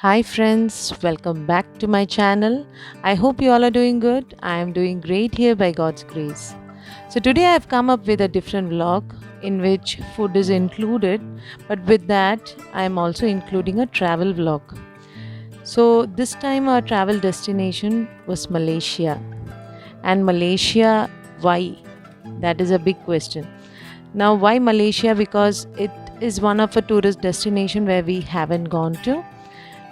Hi friends, welcome back to my channel. I hope you all are doing good. I am doing great here by God's grace. So today I have come up with a different vlog in which food is included, but with that I am also including a travel vlog. So this time our travel destination was Malaysia. And Malaysia, why? That is a big question. Now why Malaysia? Because it is one of a tourist destination where we haven't gone to,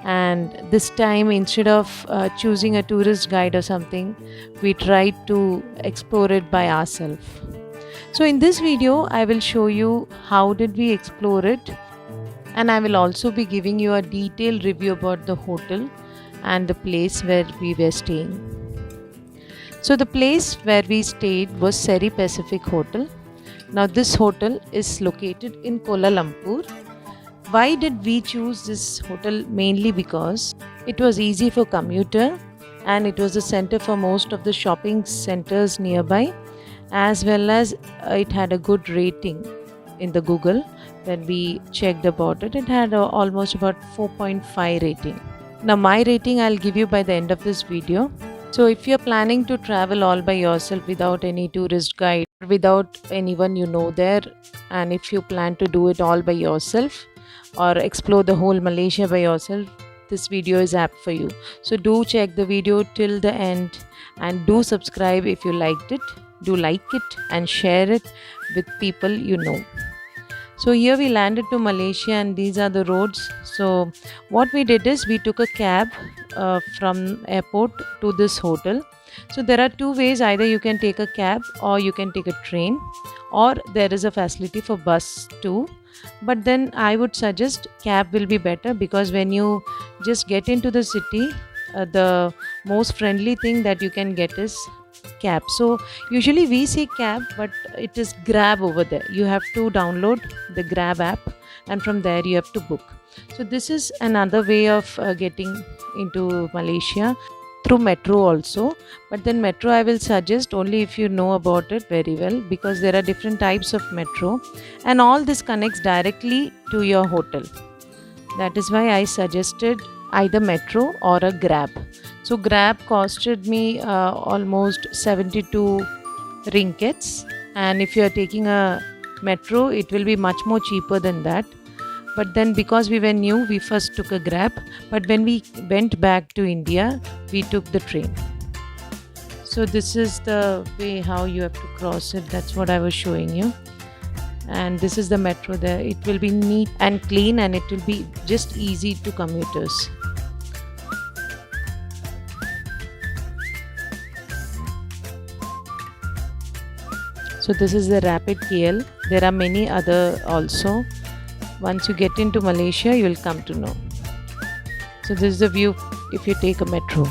and this time instead of choosing a tourist guide or something, we tried to explore it by ourselves. So in this video I will show you how did we explore it, and I will also be giving you a detailed review about the hotel and the place where we were staying. So the place where we stayed was Seri Pacific Hotel. Now this hotel is located in Kuala Lumpur. Why did we choose this hotel? Mainly because it was easy for commuter, and it was the center for most of the shopping centers nearby, as well as it had a good rating in the Google. When we checked about it, it had almost about 4.5 rating. Now my rating I'll give you by the end of this video. So if you're planning to travel all by yourself without any tourist guide, without anyone you know there, and if you plan to do it all by yourself or explore the whole Malaysia by yourself, this video is apt for you. So do check the video till the end, and do subscribe if you liked it. Do like it and share it with people you know. So here we landed to Malaysia, and these are the roads. So what we did is we took a cab from airport to this hotel. So there are two ways: either you can take a cab or you can take a train, or there is a facility for bus too. But then I would suggest cab will be better, because when you just get into the city, the most friendly thing that you can get is cab. So usually we see cab, but it is Grab over there. You have to download the Grab app, and from there you have to book. So this is another way of getting into Malaysia, through metro also. But then metro I will suggest only if you know about it very well, because there are different types of metro, and all this connects directly to your hotel. That is why I suggested either metro or a Grab. So Grab costed me almost 72 ringgits, and if you are taking a metro, it will be much more cheaper than that. But then because we were new, we first took a Grab, but when we went back to India, we took the train. So this is the way how you have to cross it. That's what I was showing you. And this is the metro there. It will be neat and clean, and it will be just easy to commuters. So this is the Rapid KL. There are many other also. Once you get into Malaysia, you will come to know. So this is the view if you take a metro.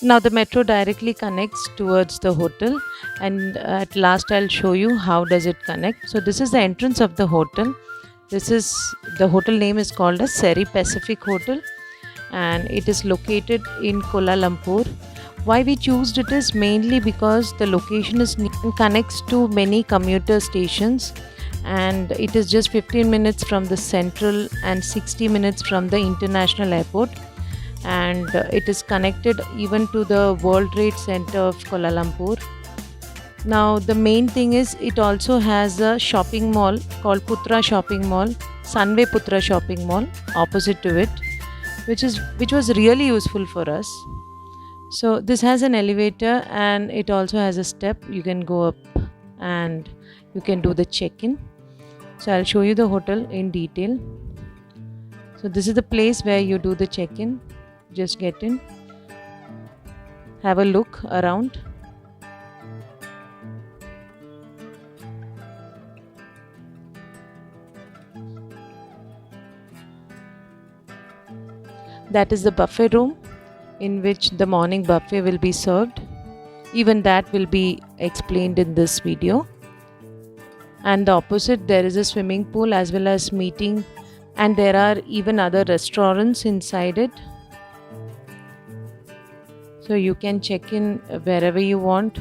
Now the metro directly connects towards the hotel, and at last I'll show you how does it connect. So this is the entrance of the hotel. This is the hotel name is called as Seri Pacific Hotel, and it is located in Kuala Lumpur. Why we chose it is mainly because the location is near and connects to many commuter stations, and it is just 15 minutes from the central and 60 minutes from the international airport, and it is connected even to the World Trade Center of Kuala Lumpur. Now the main thing is it also has a shopping mall called Putra Shopping Mall, Sunway Putra Shopping Mall opposite to it, which was really useful for us. So this has an elevator, and it also has a step. You can go up and you can do the check-in. So I'll show you the hotel in detail. So this is the place where you do the check-in. Just get in, have a look around. That is the buffet room. in which the morning buffet will be served. Even that will be explained in this video. And the opposite, there is a swimming pool as well as meeting, and there are even other restaurants inside it. So you can check in wherever you want.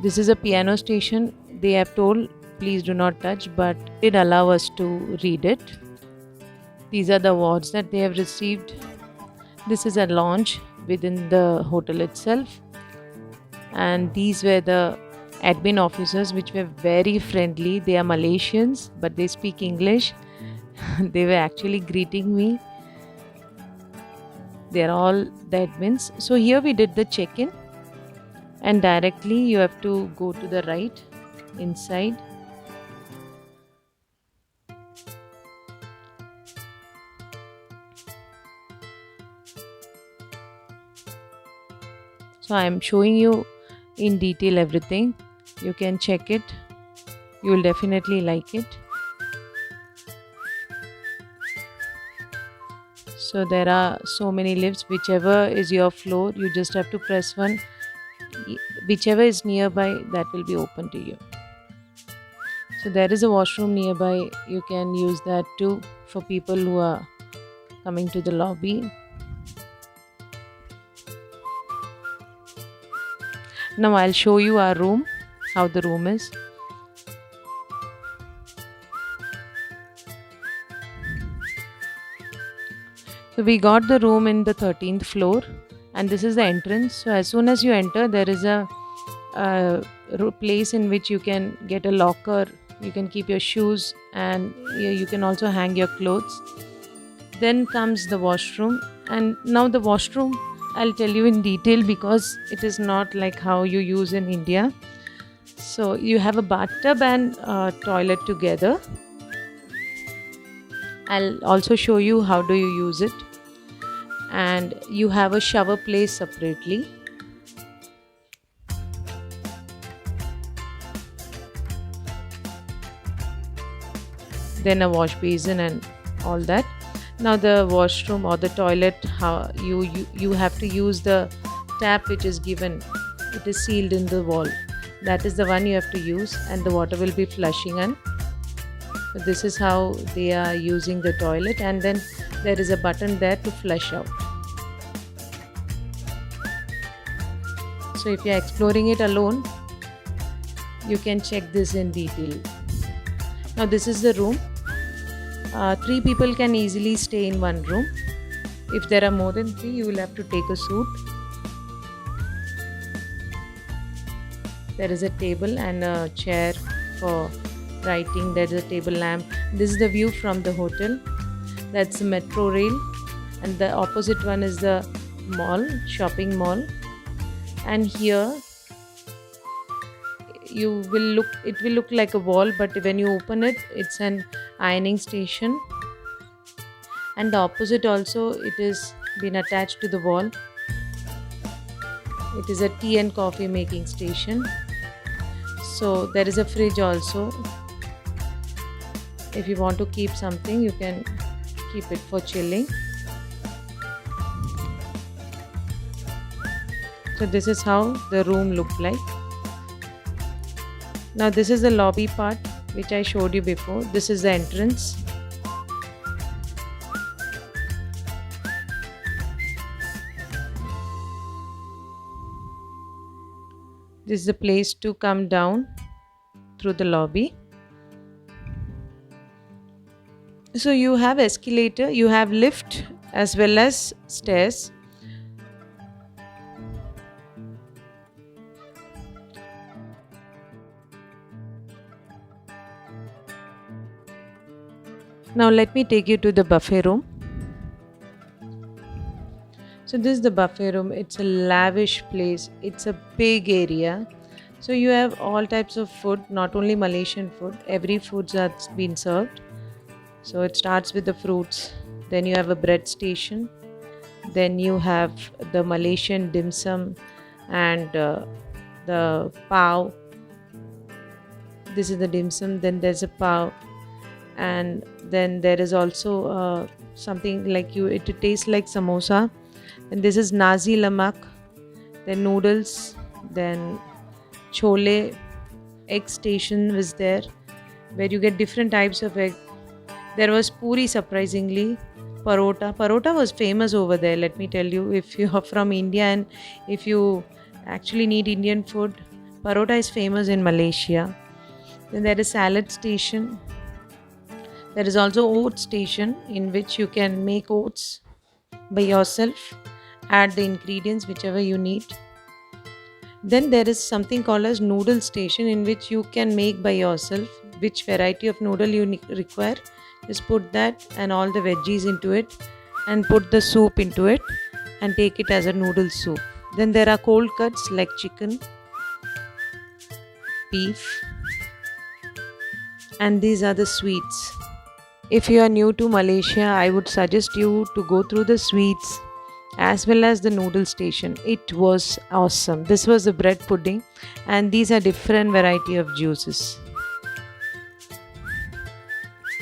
This is a piano station. They have told please do not touch, but did allow us to read it. These are the awards that they have received. This is a lounge within the hotel itself, and these were the admin officers, which were very friendly. They are Malaysians, but they speak English. They were actually greeting me. They are all the admins. So here we did the check-in, and directly you have to go to the right inside. So I am showing you in detail everything. You can check it. You will definitely like it. So there are so many lifts. Whichever is your floor, you just have to press one. Whichever is nearby, that will be open to you. So there is a washroom nearby. You can use that too for people who are coming to the lobby. Now I'll show you our room, how the room is. So we got the room in the 13th floor, and this is the entrance. So as soon as you enter, there is a place in which you can get a locker. You can keep your shoes, and you can also hang your clothes. Then comes the washroom, and now the washroom I'll tell you in detail because it is not like how you use in India. So you have a bathtub and toilet together. I'll also show you how do you use it. And you have a shower place separately. Then a wash basin and all that. Now the washroom or the toilet, how you have to use the tap which is given. It is sealed in the wall. That is the one you have to use, and the water will be flushing on. So this is how they are using the toilet, and then there is a button there to flush out. So if you are exploring it alone, you can check this in detail. Now this is the room. 3 people can easily stay in one room. If there are more than 3, you will have to take a suite. There is a table and a chair for writing. There is a table lamp. This is the view from the hotel. That's the metro rail, and the opposite one is the mall, shopping mall. And here it will look like a wall, but when you open it, it's an ironing station. And the opposite also, it is been attached to the wall. It is a tea and coffee making station. So there is a fridge also. If you want to keep something, you can keep it for chilling. So this is how the room looked like. Now this is the lobby part which I showed you before. This is the entrance. This is the place to come down through the lobby. So you have escalator, you have lift as well as stairs. Now let me take you to the buffet room. So this is the buffet room. It's a lavish place. It's a big area. So you have all types of food, not only Malaysian food. Every food that's been served. So it starts with the fruits. Then you have a bread station. Then you have the Malaysian dim sum and the pav. This is the dim sum. Then there's a pav. And then there is also something like it tastes like samosa, And this is Nazi Lamak, then noodles, then chole, egg station was there, where you get different types of egg. There was puri, surprisingly, parota. Parota was famous over there, let me tell you. If you are from India and if you actually need Indian food, parota is famous in Malaysia. Then there is salad station. There is also oat station in which you can make oats by yourself, add the ingredients whichever you need. Then there is something called as noodle station in which you can make by yourself which variety of noodle you require. Just put that and all the veggies into it and put the soup into it and take it as a noodle soup. Then there are cold cuts like chicken, beef, and these are the sweets. If you are new to Malaysia, I would suggest you to go through the sweets as well as the noodle station. It was awesome. This was the bread pudding, and these are different variety of juices.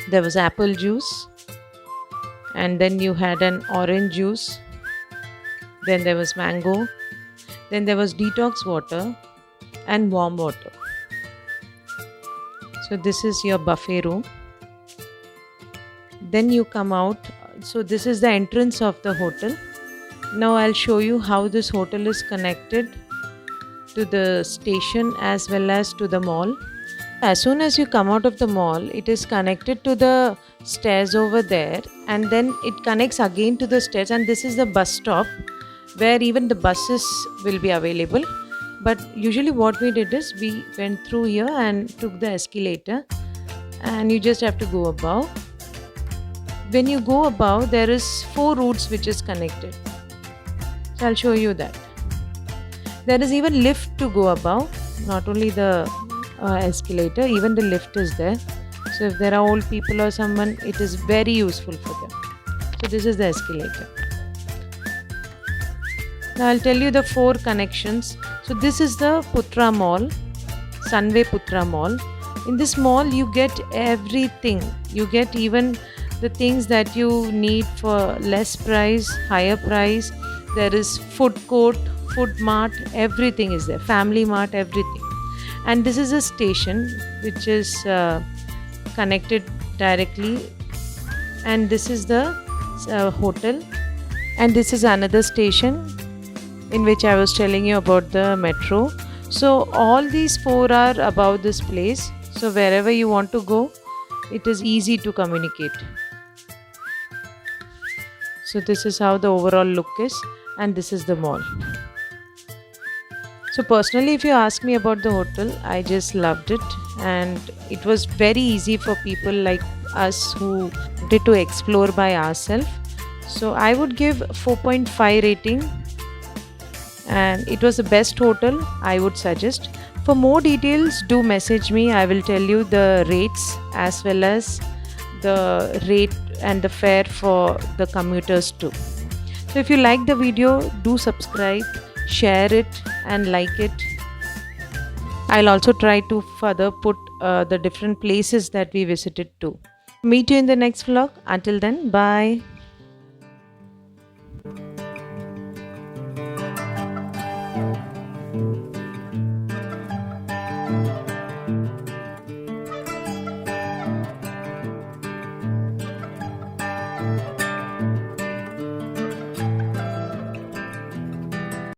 There was apple juice, and then you had an orange juice, then there was mango, then there was detox water and warm water. So this is your buffet room. Then you come out. So this is the entrance of the hotel. Now I'll show you how this hotel is connected to the station as well as to the mall. As soon as you come out of the mall, it is connected to the stairs over there, and then it connects again to the stairs, and this is the bus stop where even the buses will be available. But usually what we did is we went through here and took the escalator, and you just have to go above. When you go above, there is 4 routes which is connected. So I'll show you that. There is even lift to go above, not only the escalator, even the lift is there. So if there are old people or someone, it is very useful for them. So this is the escalator. Now I'll tell you the 4 connections. So this is the Putra Mall, Sunway Putra Mall. In this mall you get everything. You get even the things that you need for less price, higher price. There is food court, food mart, everything is there. Family mart, everything. And this is a station which is connected directly, and this is the hotel, and this is another station in which I was telling you about the metro. So all these 4 are above this place, so wherever you want to go, it is easy to communicate. So this is how the overall look is, and this is the mall. So personally, if you ask me about the hotel, I just loved it, and it was very easy for people like us who wanted to explore by ourselves. So I would give 4.5 rating, and it was the best hotel I would suggest. For more details, do message me. I will tell you the rates as well as the rate and the fare for the commuters too. So if you like the video, do subscribe, share it and like it. I'll also try to further put the different places that we visited too. Meet you in the next vlog. Until then, bye.